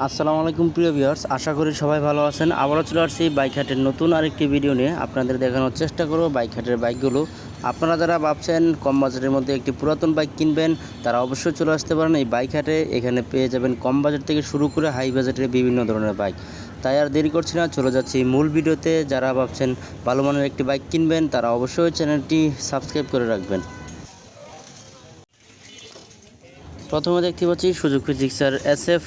আসসালামু আলাইকুম প্রিয় ভিউয়ার্স, আশা করি সবাই ভালো আছেন। আবারও চলে আসছি বাইক হাটের নতুন আরেকটি ভিডিও নিয়ে আপনাদের দেখানোর চেষ্টা করব বাইক হাটের বাইকগুলো। আপনারা যারা ভাবছেন কম বাজেটের মধ্যে একটি পুরাতন বাইক কিনবেন তারা অবশ্যই চলে আসতে পারেন এই বাইক হাটে। এখানে পেয়ে যাবেন কম বাজেট থেকে শুরু করে হাই বাজেটের বিভিন্ন ধরনের বাইক। তাই আর দেরি করছি না, চলে যাচ্ছি মূল ভিডিওতে। যারা ভাবছেন ভালো মানের একটি বাইক কিনবেন তারা অবশ্যই চ্যানেলটি সাবস্ক্রাইব করে রাখবেন। প্রথমে দেখতে পাচ্ছি Suzuki Gixxer SF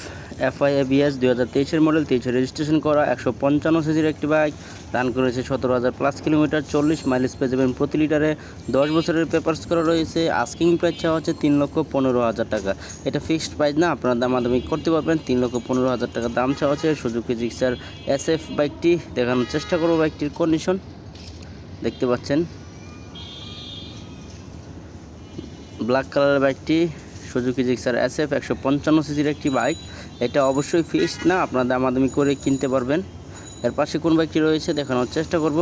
FI ABS 2023 model, 23 registration করা 155 সিসির একটি বাইক। রান করেছে 17,000+ কিলোমিটার, 40 মাইলেজ পেয়ে যাবেন প্রতি লিটারে। 10 বছরের পেপারস করা রয়েছে। আস্কিং প্রাইস চাওয়া হচ্ছে 3,15,000 টাকা। এটা ফিক্সড প্রাইস না, আপনারা দামাদামি করতে পারবেন। 3,15,000 টাকা দাম চাওয়া হচ্ছে সুজুকি জিক্সার SF বাইকটি। দেখানোর চেষ্টা করব বাইকটির কন্ডিশন। দেখতে পাচ্ছেন ব্ল্যাক কালারের বাইকটি সুজুকি জিক্সার SF 155 সিসির একটি বাইক। এটা অবশ্যই ফিক্সড না, আপনারা দামাদামি করে কিনতে পারবেন। এর পাশে কোন বাইকটি রয়েছে দেখানোর চেষ্টা করব।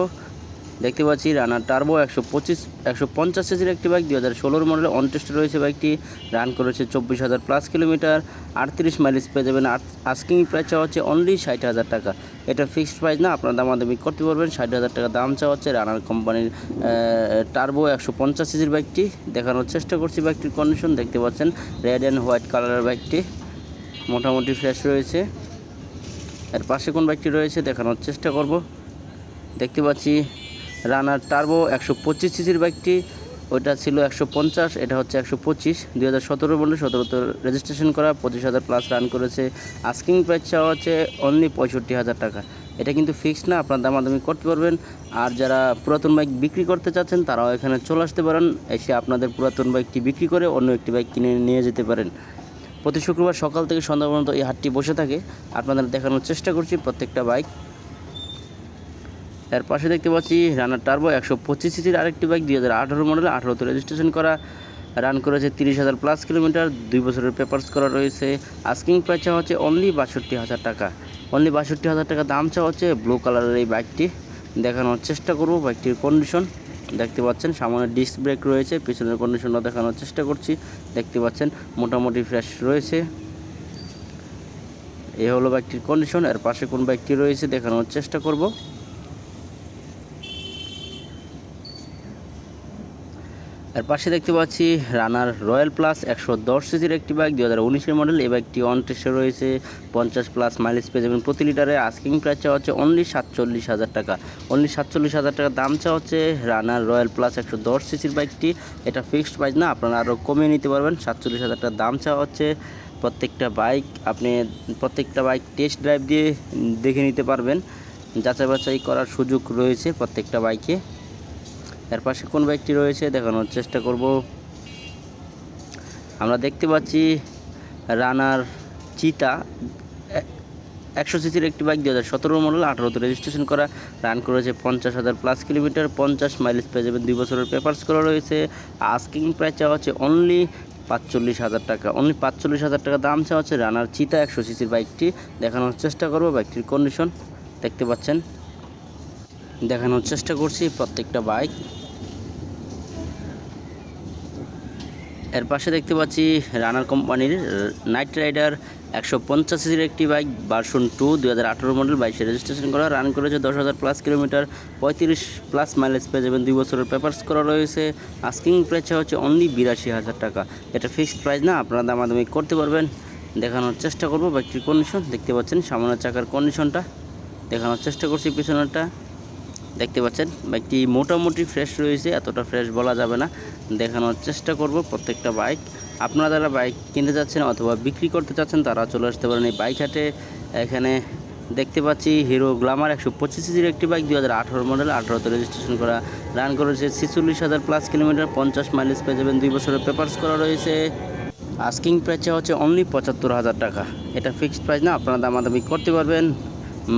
দেখতে পাচ্ছি রানার টার্বো 150 সিসির একটি বাইক, 2016 মডেল। অন টেস্টে রয়েছে বাইকটি। রান করেছে 24,000+ কিলোমিটার, 38 মাইলেজ পেয়ে যাবেন। আস্কিং প্রাইস চাওয়া হচ্ছে অনলি 60,000 টাকা। এটা ফিক্সড প্রাইস না, আপনারা দামাদামি করতে পারবেন। 60,000 টাকা দাম চাওয়া হচ্ছে রানার কোম্পানির টার্বো 150 সিসির বাইকটি। দেখানোর চেষ্টা করছি বাইকটির কন্ডিশন। দেখতে পাচ্ছেন রেড অ্যান্ড হোয়াইট কালারের বাইকটি মোটামুটি ফ্রেশ রয়েছে। এর পাশে কোন বাইকটি রয়েছে দেখানোর চেষ্টা করব। দেখতে পাচ্ছি রানার টার্বো 125 সিসির বাইকটি। ওইটা ছিল 150, এটা হচ্ছে 125। 2017 মডেল, 17 রেজিস্ট্রেশন করা, 25,000+ রান করেছে। আস্কিং প্রাইস চাওয়া হচ্ছে অনলি 65,000 টাকা। এটা কিন্তু ফিক্সড না, আপনার দামাদামি করতে পারবেন। আর যারা পুরাতন বাইক বিক্রি করতে চাচ্ছেন তারাও এখানে চলে আসতে পারেন। এসে আপনাদের পুরাতন বাইকটি বিক্রি করে অন্য একটি বাইক কিনে নিয়ে যেতে পারেন। প্রতি শুক্রবার সকাল থেকে সন্ধ্যা পর্যন্ত এই হাটটি বসে থাকে। আপনাদের দেখানোর চেষ্টা করছি প্রত্যেকটা বাইক। এর পাশে দেখতে পাচ্ছি রানার টার্বো 125 সিসির আরেকটি বাইক, 2018 মডেল, 18তে রেজিস্ট্রেশন করা। রান করেছে 30,000+ কিলোমিটার, 2 বছরের পেপারস করা রয়েছে। আস্কিং প্রাইস চাওয়া হচ্ছে অনলি 62,000 টাকা। অনলি 62,000 টাকা দাম চাওয়া হচ্ছে ব্লু কালারের এই বাইকটি। দেখানোর চেষ্টা করব বাইকটির কন্ডিশন। দেখতে পাচ্ছেন সামনে ডিস্ক ব্রেক রয়েছে, পিছনের কন্ডিশনটা দেখানোর চেষ্টা করছি। দেখতে পাচ্ছেন মোটামুটি ফ্রেশ রয়েছে। এই হলো বাইকটির কন্ডিশন। এর পাশে কোন বাইকটি রয়েছে দেখানোর চেষ্টা করব। এর পাশে দেখতে পাচ্ছি রানার রয়্যাল প্লাস 110 সিসির একটি বাইক, 2019 মডেল। এই বাইকটি অন টেস্টে রয়েছে। 50+ মাইলেজ পেয়ে যাবেন প্রতি লিটারে। আস্কিং প্রাইস চাওয়া হচ্ছে অনলি 47,000 টাকা। অনলি 47,000 টাকা দাম চাওয়া হচ্ছে রানার রয়্যাল প্লাস 110 সিসির বাইকটি। এটা ফিক্সড প্রাইস না, আপনারা আরও কমিয়ে নিতে পারবেন। 47,000 টাকা দাম চাওয়া হচ্ছে। প্রত্যেকটা বাইক আপনি টেস্ট ড্রাইভ দিয়ে দেখে নিতে পারবেন। যাচাই বাছাই করার সুযোগ রয়েছে প্রত্যেকটা বাইকে। এর পাশে কোন বাইকটি রয়েছে দেখানোর চেষ্টা করব। আমরা দেখতে পাচ্ছি রানার চিতা 100 সিসির একটি বাইক, 2017 মডেল, 18তে রেজিস্ট্রেশন করা। রান করেছে 50,000+ কিলোমিটার, 50 মাইলেজ পেয়ে যাবেন। 2 বছরের পেপারস করা রয়েছে। আস্কিং প্রাইস চাওয়া হচ্ছে অনলি 45,000 টাকা। অনলি 45,000 টাকা দাম চাওয়া হচ্ছে রানার চিতা 100 সিসির বাইকটি। দেখানোর চেষ্টা করব বাইকটির কন্ডিশন। দেখতে পাচ্ছেন, দেখানোর চেষ্টা করছি প্রত্যেকটা বাইক। এর পাশে দেখতে পাচ্ছি রানার কোম্পানির নাইট রাইডার 150 সিসির একটি বাইক, ভার্সন 2, 2018 মডেল, 22 রেজিস্ট্রেশন করা। রান করেছে 10,000+ কিলোমিটার, 35+ মাইলেজ পেয়ে যাবেন। 2 বছরের পেপারস করা রয়েছে। আস্কিং প্রাইস হচ্ছে অনলি 82,000 টাকা। এটা ফিক্সড প্রাইস না, আপনারা দামাদামি করতে পারবেন। দেখানোর চেষ্টা করব বাইকটির কন্ডিশন। দেখতে পাচ্ছেন সামনের চাকার কন্ডিশনটা। দেখানোর চেষ্টা করছি পিছনেরটা। দেখতে পাচ্ছেন বাইকটি মোটামুটি ফ্রেশ রয়েছে, এতটা ফ্রেশ বলা যাবে না। দেখানোর চেষ্টা করব প্রত্যেকটা বাইক। আপনারা যারা বাইক কিনতে যাচ্ছেন অথবা বিক্রি করতে চাচ্ছেন তারা চলে আসতে পারেন এই বাইক হাটে। এখানে দেখতে পাচ্ছি হিরো গ্ল্যামার 125 সিসির একটি বাইক, 2018 মডেল, 18তে রেজিস্ট্রেশন করা। রান করেছে 46,000+ কিলোমিটার, 50 মাইলেজ পেয়ে যাবেন। 2 বছরের পেপারস করা রয়েছে। আস্কিং প্রাইস হচ্ছে অনলি 75,000 টাকা। এটা ফিক্সড প্রাইস না, আপনারা দামাদামি করতে পারবেন।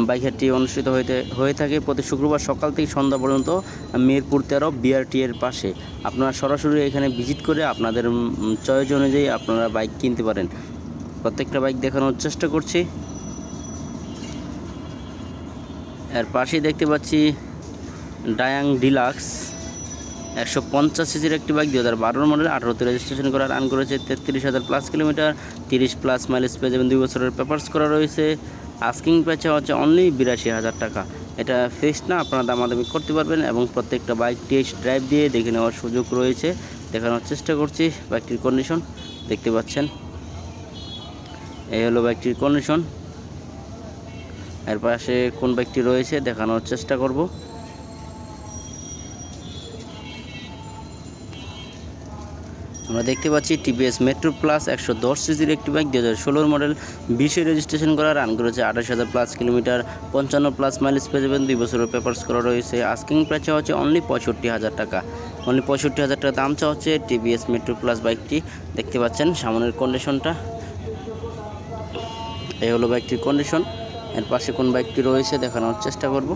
বাইক হাটটি অনুষ্ঠিত হয়ে থাকে প্রতি শুক্রবার সকাল থেকে সন্ধ্যা পর্যন্ত মিরপুর 13 BRT এর পাশে। আপনারা সরাসরি এখানে ভিজিট করে আপনাদের চয়েস অনুযায়ী আপনারা বাইক কিনতে পারেন। প্রত্যেকটা বাইক দেখানোর চেষ্টা করছি। এর পাশেই দেখতে পাচ্ছি ডায়াং ডিলাক্স 150 সিসির একটি বাইক 2012 মডেল, 18তে রেজিস্ট্রেশন করা, রান করেছে 33,000 প্লাস কিলোমিটার, 30 প্লাস মাইলেজ পেয়ে যাবেন, 2 বছরের পেপারস করা রয়েছে। আস্কিং প্রাইস হচ্ছে অনলি 82,000 টাকা। এটা ফিক্সড না, আপনারা দামাদামি করতে পারবেন এবং প্রত্যেকটা বাইক টেস্ট ড্রাইভ দিয়ে দেখে নেওয়ার সুযোগ রয়েছে। দেখানোর চেষ্টা করছি বাইকটির কন্ডিশন, দেখতে পাচ্ছেন এই হলো বাইকটির কন্ডিশন। এর পাশে কোন বাইকটি রয়েছে দেখানোর চেষ্টা করব। আমরা দেখতে পাচ্ছি টিভিএস মেট্রো প্লাস 110 সিসির একটি বাইক 2016 মডেল, 20-এ রেজিস্ট্রেশন করা, রান করেছে 28,000 প্লাস কিলোমিটার, 55 প্লাস মাইলেজ পেয়ে যাবেন, 2 বছরের পেপারস করা রয়েছে। আস্কিং প্রাইস হচ্ছে অনলি 65,000 টাকা। অনলি 65,000 টাকা দাম চা হচ্ছে টিভিএস মেট্রো প্লাস বাইকটি। দেখতে পাচ্ছেন সামনের কন্ডিশনটা, এই হলো বাইকটির কন্ডিশন। এর পাশে কোন বাইকটি রয়েছে দেখানোর চেষ্টা করব।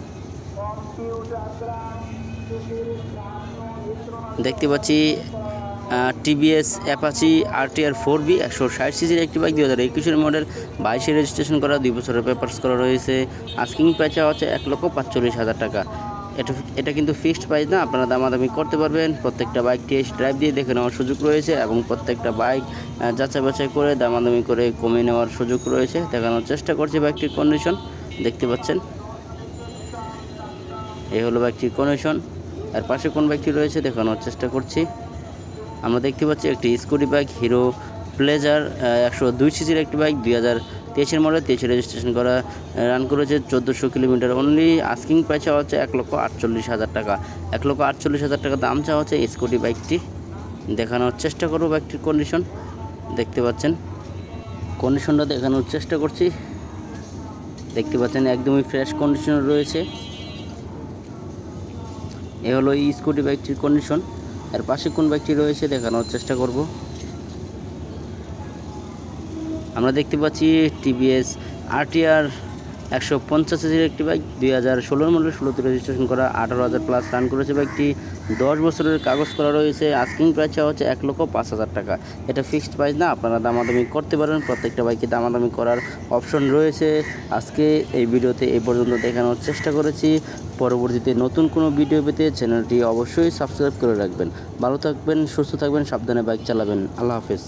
দেখতে পাচ্ছি টিভিএস অ্যাপাচি RTR 4B 160 সিসির একটি বাইক 2021 মডেল, 22-এ রেজিস্ট্রেশন করা, 2 বছরের পেপারস করা রয়েছে। আস্কিং প্রাইস হচ্ছে 1,45,000 টাকা। এটা কিন্তু ফিক্সড প্রাইস না, আপনারা দামাদামি করতে পারবেন। প্রত্যেকটা বাইক টেস্ট ড্রাইভ দিয়ে দেখে নেওয়ার সুযোগ রয়েছে এবং প্রত্যেকটা বাইক যাচাই বাছাই করে দামাদামি করে কমিয়ে নেওয়ার সুযোগ রয়েছে। দেখানোর চেষ্টা করছি বাইকটির কন্ডিশন, দেখতে পাচ্ছেন এই হলো বাইকটির কন্ডিশন। আর পাশে কোন বাইকটি রয়েছে দেখানোর চেষ্টা করছি। আমরা দেখতে পাচ্ছি একটি স্কুটি বাইক হিরো প্লেজার 102 সিসির একটি বাইক 2023 মডেল, 23-এ রেজিস্ট্রেশন করা, রান করেছে 1400 কিলোমিটার। অনলি আস্কিং প্রাইস হচ্ছে 1,48,000 টাকা। 1,48,000 টাকা দাম চাওয়া হচ্ছে স্কুটি বাইকটি। দেখানোর চেষ্টা করব বাইকটির কন্ডিশন, দেখতে পাচ্ছেন কন্ডিশনটা দেখানোর চেষ্টা করছি। দেখতে পাচ্ছেন একদমই ফ্রেশ কন্ডিশন রয়েছে। এ হলো এই স্কুটি বাইকটির কন্ডিশন। এর পাশে কোন বাইকটি রয়েছে দেখানোর চেষ্টা করব। আমরা দেখতে পাচ্ছি টিভিএস RTR 150 সিসির একটি বাইক 2016 মডেল, 16তে রেজিস্ট্রেশন করা, 18,000 প্লাস রান করেছে বাইকটি, 10 বছরের কাগজ করা রয়েছে। আস্কিং প্রাইস হচ্ছে 1,05,000 টাকা। এটা ফিক্সড প্রাইস না, আপনারা দামাদামি করতে পারেন। প্রত্যেকটা বাইকে দামাদামি করার অপশন রয়েছে। আজকে এই ভিডিওতে এই পর্যন্ত দেখানোর চেষ্টা করেছি। পরবর্তীতে নতুন কোনো ভিডিও পেতে চ্যানেলটি অবশ্যই সাবস্ক্রাইব করে রাখবেন। ভালো থাকবেন, সুস্থ থাকবেন, সাবধানে বাইক চালাবেন। আল্লাহ হাফেজ।